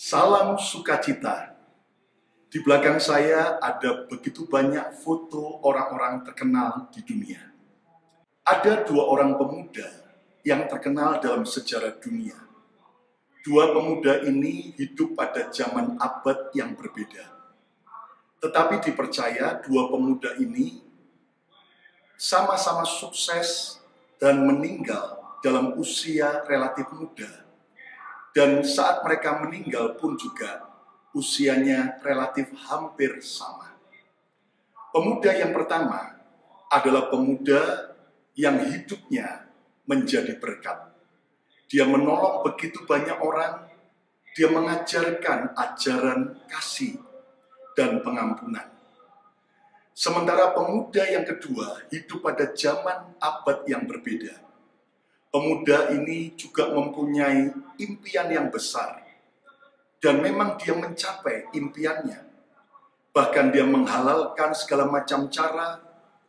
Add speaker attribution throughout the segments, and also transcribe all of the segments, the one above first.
Speaker 1: Salam sukacita. Di belakang saya ada begitu banyak foto orang-orang terkenal di dunia. Ada dua orang pemuda yang terkenal dalam sejarah dunia. Dua pemuda ini hidup pada zaman abad yang berbeda. Tetapi dipercaya dua pemuda ini sama-sama sukses dan meninggal dalam usia relatif muda. Dan saat mereka meninggal pun juga usianya relatif hampir sama. Pemuda yang pertama adalah pemuda yang hidupnya menjadi berkat. Dia menolong begitu banyak orang, dia mengajarkan ajaran kasih dan pengampunan. Sementara pemuda yang kedua hidup pada zaman abad yang berbeda. Pemuda ini juga mempunyai impian yang besar. Dan memang dia mencapai impiannya. Bahkan dia menghalalkan segala macam cara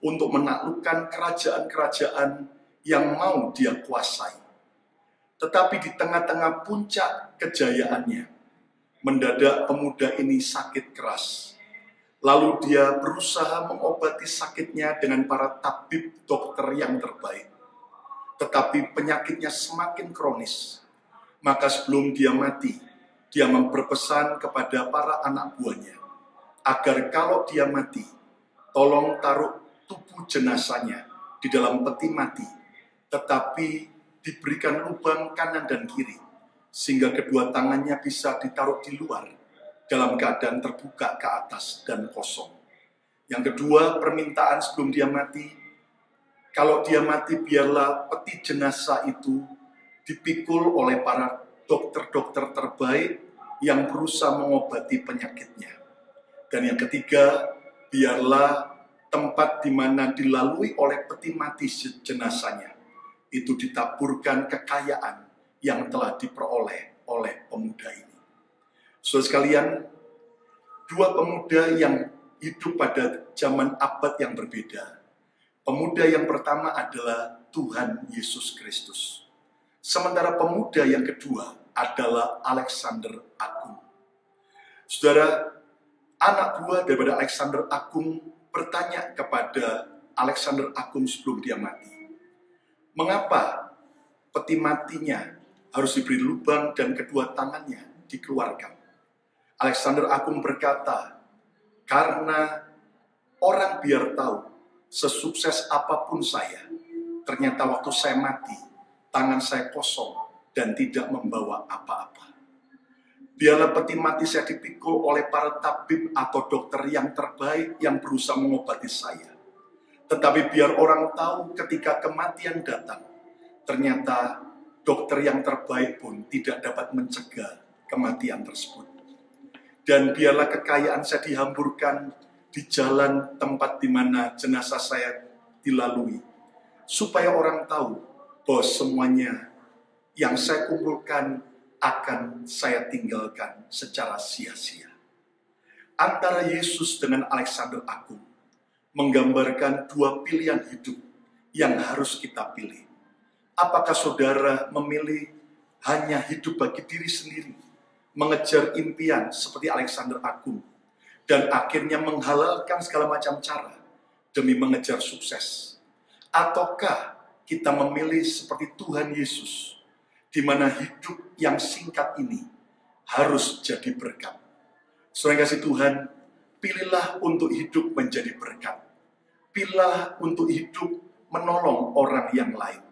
Speaker 1: untuk menaklukkan kerajaan-kerajaan yang mau dia kuasai. Tetapi di tengah-tengah puncak kejayaannya, mendadak pemuda ini sakit keras. Lalu dia berusaha mengobati sakitnya dengan para tabib dokter yang terbaik. Tetapi penyakitnya semakin kronis. Maka sebelum dia mati, dia berpesan kepada para anak buahnya, agar kalau dia mati, tolong taruh tubuh jenazahnya di dalam peti mati, tetapi diberikan lubang kanan dan kiri, sehingga kedua tangannya bisa ditaruh di luar, dalam keadaan terbuka ke atas dan kosong. Yang kedua, permintaan sebelum dia mati, kalau dia mati, biarlah peti jenazah itu dipikul oleh para dokter-dokter terbaik yang berusaha mengobati penyakitnya. Dan yang ketiga, biarlah tempat di mana dilalui oleh peti mati jenazahnya itu ditaburkan kekayaan yang telah diperoleh oleh pemuda ini. Saudara sekalian, dua pemuda yang hidup pada zaman abad yang berbeda. Pemuda yang pertama adalah Tuhan Yesus Kristus. Sementara pemuda yang kedua adalah Alexander Agung. Saudara, anak buah daripada Alexander Agung bertanya kepada Alexander Agung sebelum dia mati, mengapa peti matinya harus diberi lubang dan kedua tangannya dikeluarkan? Alexander Agung berkata, karena orang biar tahu, sesukses apapun saya, ternyata waktu saya mati, tangan saya kosong dan tidak membawa apa-apa. Biarlah peti mati saya dipikul oleh para tabib atau dokter yang terbaik yang berusaha mengobati saya. Tetapi biar orang tahu ketika kematian datang, ternyata dokter yang terbaik pun tidak dapat mencegah kematian tersebut. Dan biarlah kekayaan saya dihamburkan di jalan tempat di mana jenazah saya dilalui, supaya orang tahu bahwa semuanya yang saya kumpulkan akan saya tinggalkan secara sia-sia. Antara Yesus dengan Alexander Agung menggambarkan dua pilihan hidup yang harus kita pilih. Apakah saudara memilih hanya hidup bagi diri sendiri, mengejar impian seperti Alexander Agung, dan akhirnya menghalalkan segala macam cara demi mengejar sukses? Ataukah kita memilih seperti Tuhan Yesus, di mana hidup yang singkat ini harus jadi berkat? Saudara kasih Tuhan, pilihlah untuk hidup menjadi berkat. Pilihlah untuk hidup menolong orang yang lain.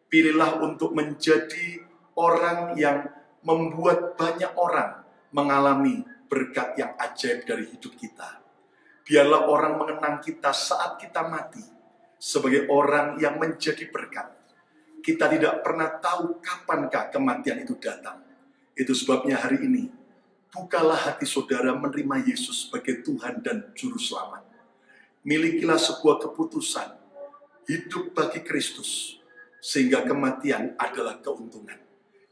Speaker 1: Pilihlah untuk menjadi orang yang membuat banyak orang mengalami berkat yang ajaib dari hidup kita. Biarlah orang mengenang kita saat kita mati sebagai orang yang menjadi berkat. Kita tidak pernah tahu kapankah kematian itu datang. Itu sebabnya hari ini, bukalah hati saudara menerima Yesus sebagai Tuhan dan Juru Selamat. Milikilah sebuah keputusan, hidup bagi Kristus, sehingga kematian adalah keuntungan.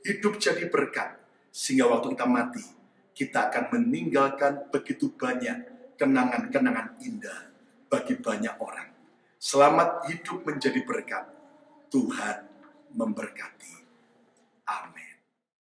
Speaker 1: Hidup jadi berkat, sehingga waktu kita mati, kita akan meninggalkan begitu banyak kenangan-kenangan indah bagi banyak orang. Selamat hidup menjadi berkat. Tuhan memberkati.